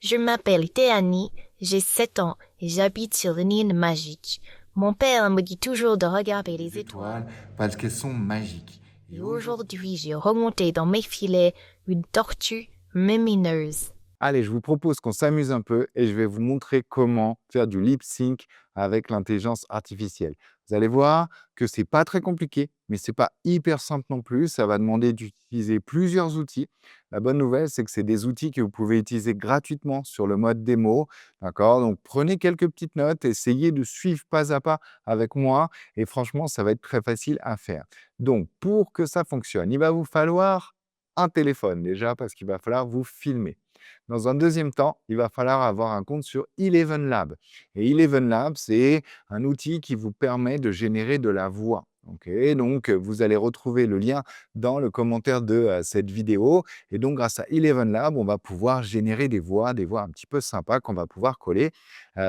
Je m'appelle Théanie, j'ai 7 ans et j'habite sur une île magique. Mon père me dit toujours de regarder Les les étoiles. étoiles, parce qu'elles sont magiques. Et Et aujourd'hui... aujourd'hui, j'ai remonté dans mes filets une tortue lumineuse. Allez, je vous propose qu'on s'amuse un peu et je vais vous montrer comment faire du lip sync avec l'intelligence artificielle. Vous allez voir que c'est pas très compliqué, mais c'est pas hyper simple non plus. Ça va demander d'utiliser plusieurs outils. La bonne nouvelle, c'est que c'est des outils que vous pouvez utiliser gratuitement sur le mode démo. D'accord? Donc, prenez quelques petites notes, essayez de suivre pas à pas avec moi et franchement, ça va être très facile à faire. Donc, pour que ça fonctionne, il va vous falloir un téléphone déjà parce qu'il va falloir vous filmer. Dans un deuxième temps, il va falloir avoir un compte sur Eleven Lab. Et Eleven Lab, c'est un outil qui vous permet de générer de la voix. Ok, donc, vous allez retrouver le lien dans le commentaire de cette vidéo. Et donc, grâce à Eleven Lab, on va pouvoir générer des voix un petit peu sympas qu'on va pouvoir coller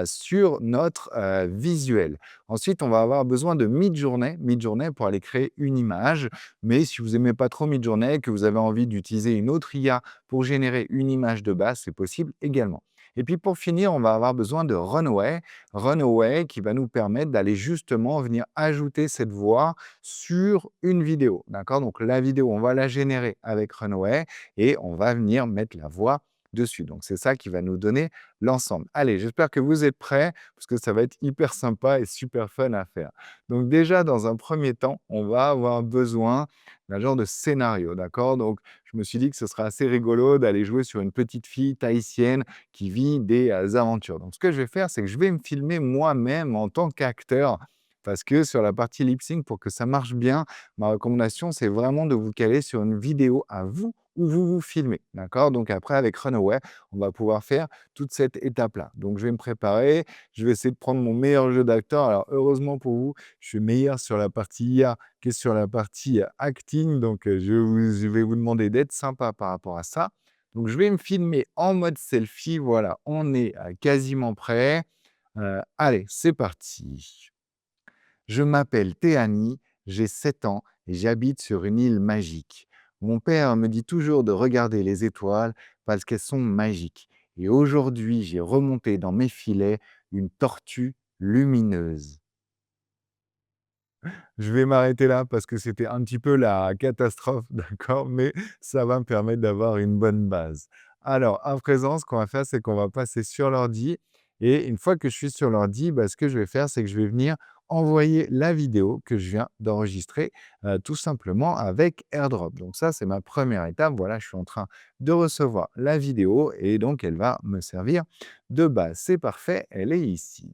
sur notre visuel. Ensuite, on va avoir besoin de Midjourney, Midjourney pour aller créer une image. Mais si vous n'aimez pas trop Midjourney, que vous avez envie d'utiliser une autre IA pour générer une image de base, c'est possible également. Et puis pour finir, on va avoir besoin de Runway. Runway qui va nous permettre d'aller justement venir ajouter cette voix sur une vidéo. D'accord? Donc la vidéo, on va la générer avec Runway et on va venir mettre la voix dessus. Donc c'est ça qui va nous donner l'ensemble. Allez, j'espère que vous êtes prêts parce que ça va être hyper sympa et super fun à faire. Donc déjà, dans un premier temps, on va avoir besoin d'un genre de scénario. D'accord? Donc je me suis dit que ce serait assez rigolo d'aller jouer sur une petite fille tahitienne qui vit des aventures. Donc, ce que je vais faire, c'est que je vais me filmer moi-même en tant qu'acteur. Parce que sur la partie lip sync, pour que ça marche bien, ma recommandation, c'est vraiment de vous caler sur une vidéo à vous où vous vous filmez. D'accord? Donc après, avec Runaway, on va pouvoir faire toute cette étape-là. Donc je vais me préparer, je vais essayer de prendre mon meilleur jeu d'acteur. Alors heureusement pour vous, je suis meilleur sur la partie IA que sur la partie acting. Donc, je vais vous demander d'être sympa par rapport à ça. Donc, je vais me filmer en mode selfie. Voilà, on est quasiment prêt. Allez, c'est parti. Je m'appelle Théanie, j'ai 7 ans et j'habite sur une île magique. Mon père me dit toujours de regarder les étoiles parce qu'elles sont magiques. Et aujourd'hui, j'ai remonté dans mes filets une tortue lumineuse. Je vais m'arrêter là parce que c'était un petit peu la catastrophe, d'accord? Mais ça va me permettre d'avoir une bonne base. Alors, à présent, ce qu'on va faire, c'est qu'on va passer sur l'ordi et une fois que je suis sur l'ordi, bah, ce que je vais faire, c'est que je vais venir envoyer la vidéo que je viens d'enregistrer, tout simplement avec AirDrop. Donc ça, c'est ma première étape. Voilà, je suis en train de recevoir la vidéo et donc elle va me servir de base. C'est parfait, elle est ici.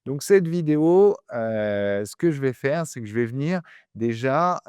Donc cette vidéo, ce que je vais faire, c'est que je vais venir déjà,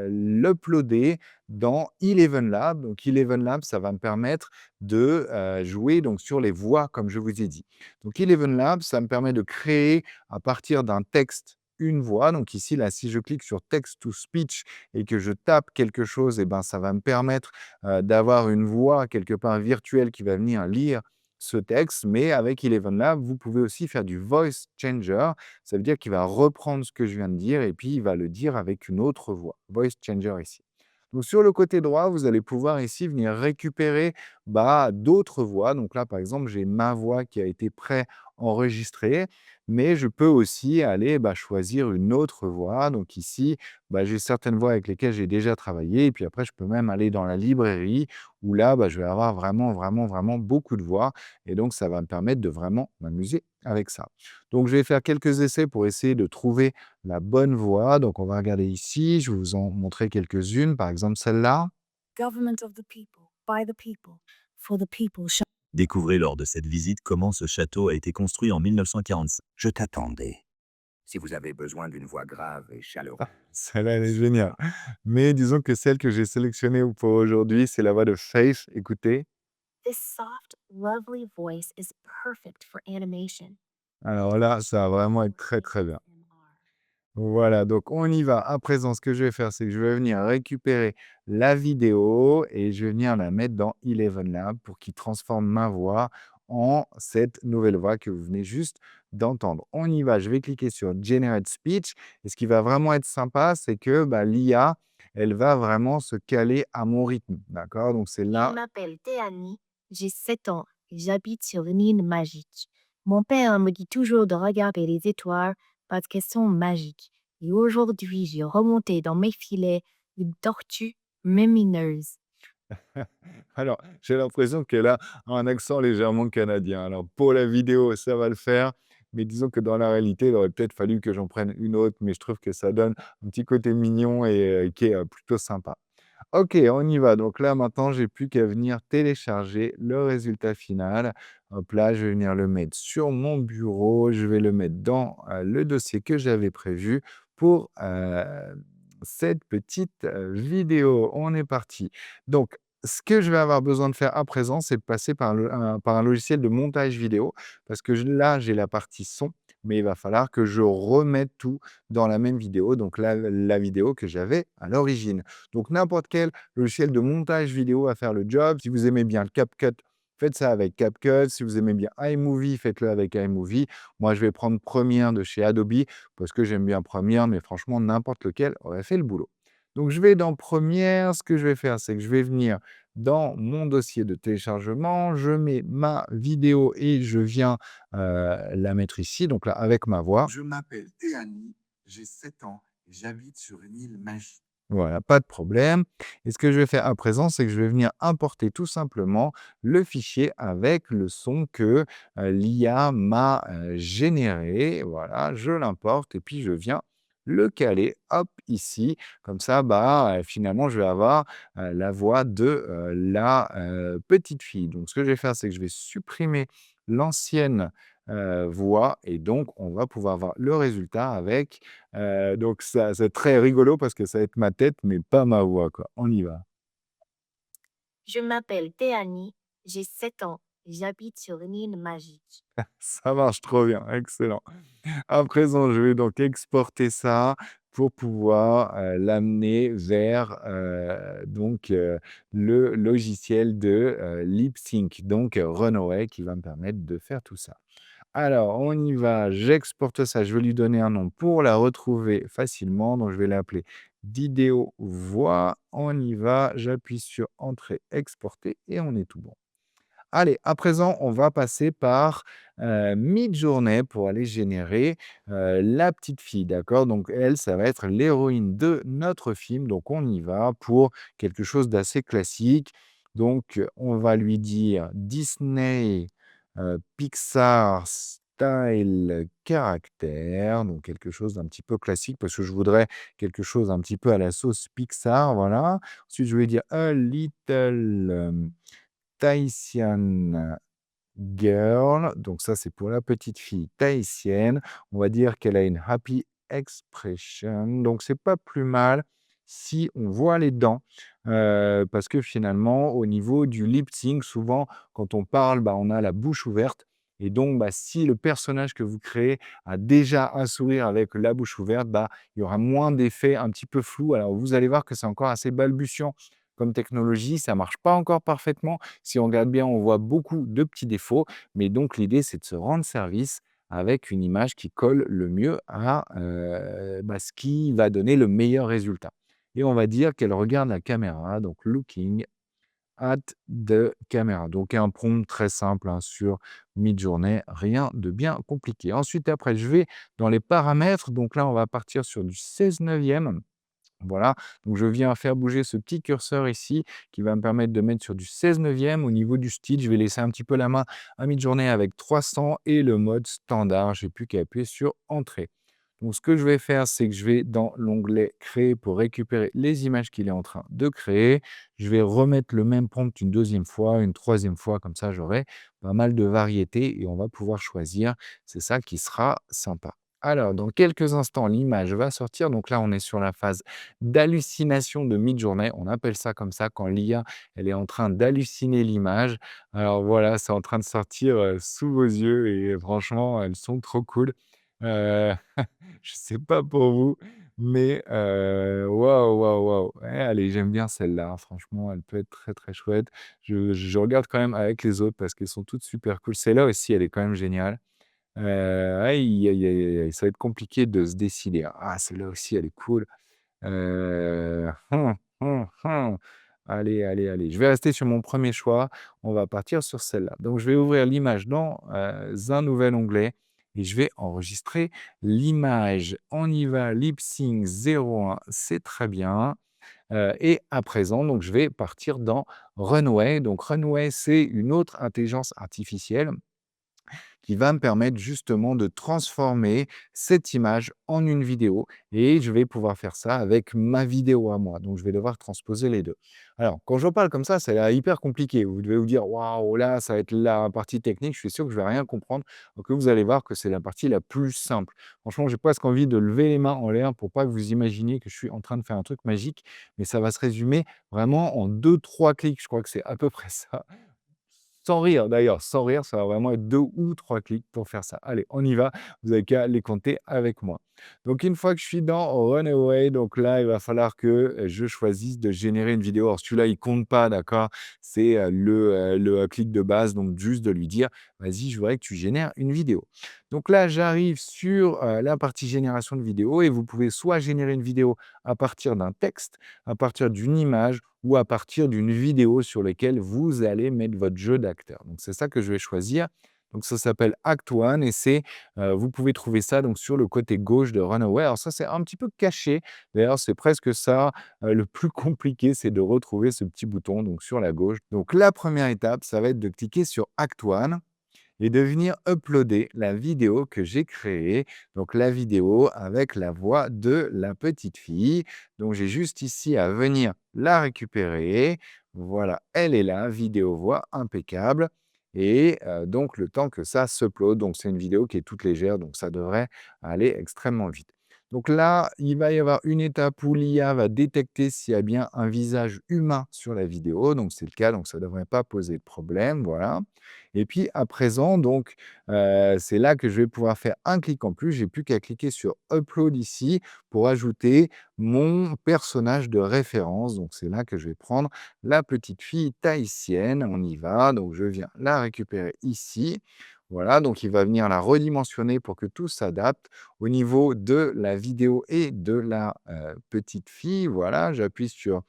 l'uploader dans Eleven Lab. Donc Eleven Lab, ça va me permettre de, jouer donc sur les voix comme je vous ai dit. Donc Eleven Lab, ça me permet de créer à partir d'un texte, une voix. Donc ici, là, si je clique sur Text to Speech et que je tape quelque chose et ben, ça va me permettre, d'avoir une voix quelque part virtuelle qui va venir lire ce texte, mais avec Eleven Lab, vous pouvez aussi faire du voice changer. Ça veut dire qu'il va reprendre ce que je viens de dire et puis il va le dire avec une autre voix. Voice changer ici. Donc sur le côté droit, vous allez pouvoir ici venir récupérer bah, d'autres voix. Donc là, par exemple, j'ai ma voix qui a été pré-enregistrée, mais je peux aussi aller bah, choisir une autre voix. Donc ici, bah, j'ai certaines voix avec lesquelles j'ai déjà travaillé. Et puis après, je peux même aller dans la librairie où là, bah, je vais avoir vraiment, vraiment, vraiment beaucoup de voix. Et donc, ça va me permettre de vraiment m'amuser avec ça. Donc, je vais faire quelques essais pour essayer de trouver la bonne voix. Donc, on va regarder ici. Je vais vous en montrer quelques-unes. Par exemple, celle-là. Government of the people, by the people, for the people. Découvrez lors de cette visite comment ce château a été construit en 1945. Je t'attendais. Si vous avez besoin d'une voix grave et chaleureuse. Celle-là, elle est géniale. Mais disons que celle que j'ai sélectionnée pour aujourd'hui, c'est la voix de Faith. Écoutez. This soft, lovely voice is perfect for animation. Alors là, ça va vraiment être très, très bien. Voilà, donc on y va. À présent, ce que je vais faire, c'est que je vais venir récupérer la vidéo et je vais venir la mettre dans Eleven Lab pour qu'il transforme ma voix en cette nouvelle voix que vous venez juste d'entendre. On y va, je vais cliquer sur Generate Speech et ce qui va vraiment être sympa, c'est que bah, l'IA, elle va vraiment se caler à mon rythme. D'accord? Donc c'est Je là. m'appelle Théanie, j'ai 7 ans et j'habite sur une île magique. Mon père me dit toujours de regarder les étoiles parce qu'elles sont magiques. Et aujourd'hui, j'ai remonté dans mes filets une tortue lumineuse. Alors, j'ai l'impression qu'elle a un accent légèrement canadien. Alors, pour la vidéo, ça va le faire, mais disons que dans la réalité, il aurait peut-être fallu que j'en prenne une autre, mais je trouve que ça donne un petit côté mignon et qui est plutôt sympa. OK, on y va. Donc là, maintenant, j'ai plus qu'à venir télécharger le résultat final. Hop là, je vais venir le mettre sur mon bureau. Je vais le mettre dans le dossier que j'avais prévu pour cette petite vidéo. On est parti. Donc, ce que je vais avoir besoin de faire à présent, c'est de passer par un logiciel de montage vidéo parce que là, j'ai la partie son, mais il va falloir que je remette tout dans la même vidéo. Donc là, la vidéo que j'avais à l'origine. Donc n'importe quel logiciel de montage vidéo va faire le job. Si vous aimez bien le CapCut, faites ça avec CapCut. Si vous aimez bien iMovie, faites-le avec iMovie. Moi, je vais prendre Premiere de chez Adobe parce que j'aime bien Premiere, mais franchement, n'importe lequel aurait fait le boulot. Donc je vais dans Premiere. Ce que je vais faire, c'est que je vais venir dans mon dossier de téléchargement. Je mets ma vidéo et je viens la mettre ici. Donc là, avec ma voix. Je m'appelle Théanie, j'ai 7 ans et j'habite sur une île magique. Voilà, pas de problème. Et ce que je vais faire à présent, c'est que je vais venir importer tout simplement le fichier avec le son que l'IA m'a généré. Voilà, je l'importe et puis je viens le caler, hop, ici. Comme ça, bah, finalement, je vais avoir la voix de la petite fille. Donc, ce que je vais faire, c'est que je vais supprimer l'ancienne voix et donc on va pouvoir voir le résultat avec donc ça c'est très rigolo parce que ça va être ma tête, mais pas ma voix, quoi. On y va. Je m'appelle Théanie, j'ai 7 ans et j'habite sur une île magique. Ça marche trop bien, excellent. À présent, je vais donc exporter ça pour pouvoir, l'amener vers, le logiciel de, lip sync, donc Runway qui va me permettre de faire tout ça. Alors, on y va, j'exporte ça, je vais lui donner un nom pour la retrouver facilement, donc je vais l'appeler Didéo Voix. On y va, j'appuie sur Entrée, exporter et on est tout bon. Allez, à présent, on va passer par, Midjourney pour aller générer, la petite fille, d'accord? Donc elle, ça va être l'héroïne de notre film, donc on y va pour quelque chose d'assez classique. Donc, on va lui dire Disney, Pixar style caractère, donc quelque chose d'un petit peu classique parce que je voudrais quelque chose un petit peu à la sauce Pixar, voilà. Ensuite, je vais dire A Little, Tahitian Girl, donc ça, c'est pour la petite fille tahitienne. On va dire qu'elle a une happy expression, donc c'est pas plus mal si on voit les dents, parce que finalement, au niveau du lip sync, souvent, quand on parle, bah, on a la bouche ouverte et donc bah, si le personnage que vous créez a déjà un sourire avec la bouche ouverte, bah, il y aura moins d'effets un petit peu flous. Alors, vous allez voir que c'est encore assez balbutiant comme technologie, ça marche pas encore parfaitement. Si on regarde bien, on voit beaucoup de petits défauts, mais donc l'idée, c'est de se rendre service avec une image qui colle le mieux à bah, ce qui va donner le meilleur résultat. Et on va dire qu'elle regarde la caméra, donc looking at the camera. Donc un prompt très simple hein, sur Midjourney, rien de bien compliqué. Ensuite, après, je vais dans les paramètres. Donc là, on va partir sur du 16 neuvième. Voilà, donc je viens faire bouger ce petit curseur ici qui va me permettre de mettre sur du 16 neuvième. Au niveau du style, je vais laisser un petit peu la main à Midjourney avec 300 et le mode standard. Je n'ai plus qu'à appuyer sur Entrée. Donc ce que je vais faire, c'est que je vais dans l'onglet Créer pour récupérer les images qu'il est en train de créer. Je vais remettre le même prompt une deuxième fois, une troisième fois, comme ça j'aurai pas mal de variétés et on va pouvoir choisir. C'est ça qui sera sympa. Alors, dans quelques instants, l'image va sortir. Donc là, on est sur la phase d'hallucination de Midjourney. On appelle ça comme ça quand l'IA, elle est en train d'halluciner l'image. Alors voilà, c'est en train de sortir sous vos yeux et franchement, elles sont trop cool. Euh, je sais pas pour vous, mais waouh, waouh, waouh. Ouais, allez, j'aime bien celle-là. Hein. Franchement, elle peut être très, très chouette. Je regarde quand même avec les autres parce qu'elles sont toutes super cool. Celle-là aussi, elle est quand même géniale. Aïe, aïe, aïe, aïe, ça va être compliqué de se décider. Ah, celle-là aussi, elle est cool. Heu, hum, hum. Allez, allez, allez. Je vais rester sur mon premier choix. On va partir sur celle-là. Donc, je vais ouvrir l'image dans un nouvel onglet et je vais enregistrer l'image. On y va, lip sync 01, c'est très bien. Et à présent, donc, je vais partir dans Runway. Donc, Runway, c'est une autre intelligence artificielle qui va me permettre justement de transformer cette image en une vidéo et je vais pouvoir faire ça avec ma vidéo à moi. Donc, je vais devoir transposer les 2. Alors, quand je parle comme ça a l'air hyper compliqué. Vous devez vous dire: «Waouh, là, ça va être la partie technique, je suis sûr que je vais rien comprendre». Donc vous allez voir que c'est la partie la plus simple. Franchement, j'ai presque envie de lever les mains en l'air pour pas que vous imaginiez que je suis en train de faire un truc magique, mais ça va se résumer vraiment en deux, trois clics. Je crois que c'est à peu près ça. Sans rire d'ailleurs, sans rire, ça va vraiment être 2 ou 3 clics pour faire ça. Allez, on y va, vous avez qu'à les compter avec moi. Donc une fois que je suis dans Runaway, donc là, il va falloir que, je choisisse de générer une vidéo. Alors celui-là, il compte pas, d'accord? C'est, le clic de base, donc juste de lui dire: «Vas-y, je voudrais que tu génères une vidéo». Donc là, j'arrive sur, la partie génération de vidéo et vous pouvez soit générer une vidéo à partir d'un texte, à partir d'une image ou à partir d'une vidéo sur laquelle vous allez mettre votre jeu d'acteur. Donc c'est ça que je vais choisir. Donc ça s'appelle Act One et c'est, vous pouvez trouver ça donc sur le côté gauche de Runaway. Alors ça, c'est un petit peu caché. D'ailleurs, c'est presque ça, le plus compliqué, c'est de retrouver ce petit bouton donc sur la gauche. Donc la première étape, ça va être de cliquer sur Act One et de venir uploader la vidéo que j'ai créée. Donc la vidéo avec la voix de la petite fille. Donc j'ai juste ici à venir la récupérer. Voilà, elle est là, vidéo voix impeccable. Et donc le temps que ça s'upload, donc c'est une vidéo qui est toute légère, donc ça devrait aller extrêmement vite. Donc là, il va y avoir une étape où l'IA va détecter s'il y a bien un visage humain sur la vidéo. Donc c'est le cas, donc ça ne devrait pas poser de problème. Voilà. Et puis à présent, donc, c'est là que je vais pouvoir faire un clic en plus. J'ai plus qu'à cliquer sur Upload ici pour ajouter mon personnage de référence. Donc c'est là que je vais prendre la petite fille tahitienne. On y va. Donc je viens la récupérer ici. Voilà, donc il va venir la redimensionner pour que tout s'adapte au niveau de la vidéo et de la, petite fille. Voilà, j'appuie sur,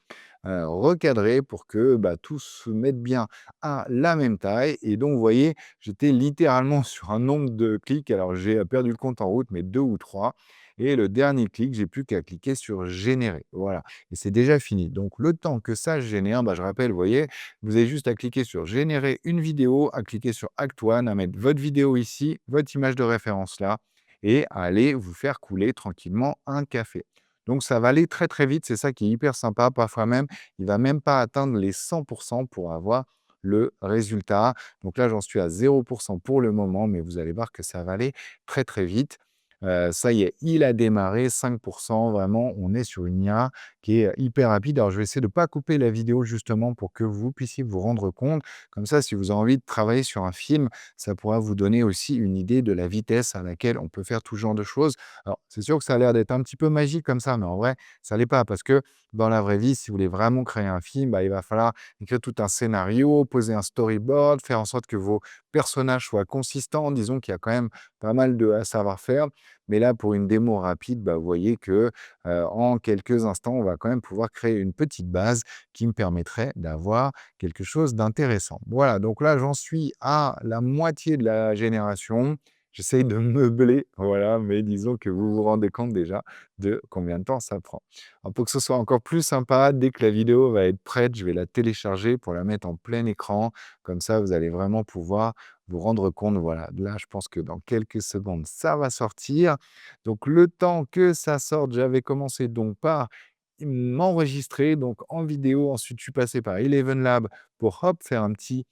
recadrer pour que, bah, tout se mette bien à la même taille et donc vous voyez, j'étais littéralement sur un nombre de clics, alors j'ai perdu le compte en route, mais 2 ou 3 et le dernier clic, j'ai plus qu'à cliquer sur «Générer», voilà et c'est déjà fini. Donc le temps que ça se génère, bah, je rappelle, vous voyez, vous avez juste à cliquer sur «Générer une vidéo», à cliquer sur «Act One», à mettre votre vidéo ici, votre image de référence là et à aller vous faire couler tranquillement un café. Donc ça va aller très, très vite, c'est ça qui est hyper sympa. Parfois même, il va même pas atteindre les 100 pour avoir le résultat. Donc là, j'en suis à 0 pour le moment, mais vous allez voir que ça va aller très, très vite. Ça y est, il a démarré 5. Vraiment, on est sur une IA qui est hyper rapide. Alors, je vais essayer de ne pas couper la vidéo justement pour que vous puissiez vous rendre compte. Comme ça, si vous avez envie de travailler sur un film, ça pourra vous donner aussi une idée de la vitesse à laquelle on peut faire tout genre de choses. Alors, c'est sûr que ça a l'air d'être un petit peu magique comme ça, mais en vrai, ça l'est pas parce que dans la vraie vie, si vous voulez vraiment créer un film, bah, il va falloir écrire tout un scénario, poser un storyboard, faire en sorte que vos personnages soient consistants. Disons qu'il y a quand même pas mal de à savoir faire. Mais là, pour une démo rapide, bah, vous voyez que en quelques instants, on va quand même pouvoir créer une petite base qui me permettrait d'avoir quelque chose d'intéressant. Voilà, donc là, j'en suis à la moitié de la génération. J'essaye de meubler, voilà, mais disons que vous vous rendez compte déjà de combien de temps ça prend. Alors pour que ce soit encore plus sympa, dès que la vidéo va être prête, je vais la télécharger pour la mettre en plein écran. Comme ça, vous allez vraiment pouvoir vous rendre compte, voilà, là, je pense que dans quelques secondes, ça va sortir. Donc le temps que ça sorte, j'avais commencé donc par m'enregistrer donc en vidéo. Ensuite, je suis passé par Eleven Lab pour hop, faire un petit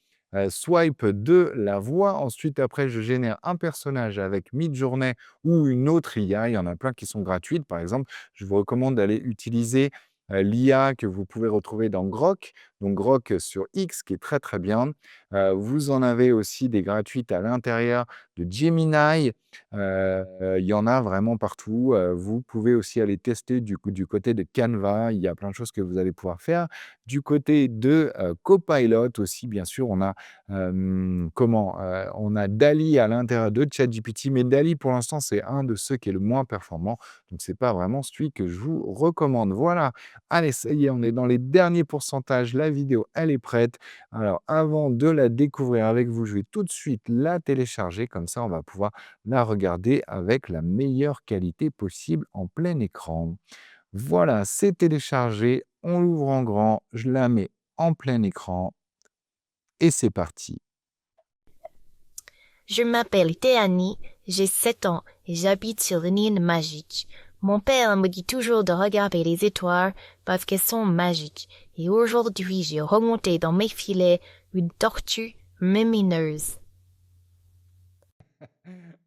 swipe de la voix. Ensuite, après, je génère un personnage avec Midjourney ou une autre IA. Il y en a plein qui sont gratuites. Par exemple, je vous recommande d'aller utiliser l'IA que vous pouvez retrouver dans Grok. donc Grok sur X, qui est très, très bien. Vous en avez aussi des gratuites à l'intérieur de Gemini. Il y en a vraiment partout. Vous pouvez aussi aller tester du côté de Canva. Il y a plein de choses que vous allez pouvoir faire. Du côté de, Copilot aussi, bien sûr, on a, on a DALL-E à l'intérieur de ChatGPT, mais DALL-E, pour l'instant, c'est un de ceux qui est le moins performant, donc c'est pas vraiment celui que je vous recommande. Voilà, allez, ça y est, on est dans les derniers pourcentages. La vidéo, elle est prête. Alors, avant de la découvrir avec vous, je vais tout de suite la télécharger, comme ça, on va pouvoir la regarder avec la meilleure qualité possible en plein écran. Voilà, c'est téléchargé, on l'ouvre en grand, je la mets en plein écran et c'est parti. Je m'appelle Théanie, j'ai 7 ans et j'habite sur une île magique. Mon père me dit toujours de regarder les étoiles parce qu'elles sont magiques. Et aujourd'hui, j'ai remonté dans mes filets une tortue lumineuse.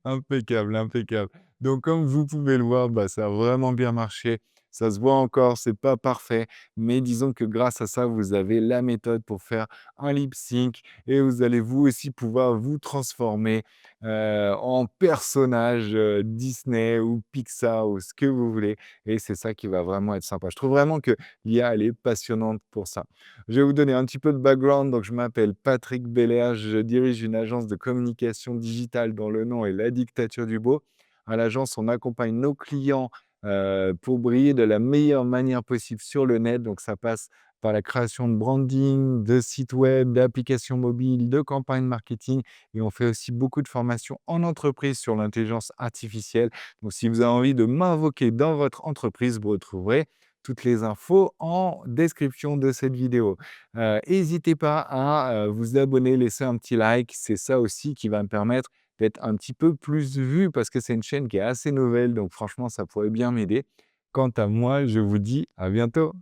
Impeccable, impeccable. Donc, comme vous pouvez le voir, bah, ça a vraiment bien marché. Ça se voit encore, c'est pas parfait, mais disons que grâce à ça, vous avez la méthode pour faire un lip sync et vous allez vous aussi pouvoir vous transformer en personnage Disney ou Pixar ou ce que vous voulez. Et c'est ça qui va vraiment être sympa. Je trouve vraiment que l'IA, elle est passionnante pour ça. Je vais vous donner un petit peu de background. Donc, je m'appelle Patrick Belair, je dirige une agence de communication digitale dont le nom est La Dictature du Beau. À l'agence, on accompagne nos clients pour briller de la meilleure manière possible sur le net. Donc, ça passe par la création de branding, de sites web, d'applications mobiles, de campagnes marketing. Et on fait aussi beaucoup de formations en entreprise sur l'intelligence artificielle. Donc, si vous avez envie de m'invoquer dans votre entreprise, vous retrouverez toutes les infos en description de cette vidéo. N'hésitez pas à vous abonner, laisser un petit like. C'est ça aussi qui va me permettre d'être un petit peu plus vu parce que c'est une chaîne qui est assez nouvelle. Donc franchement, ça pourrait bien m'aider. Quant à moi, je vous dis à bientôt.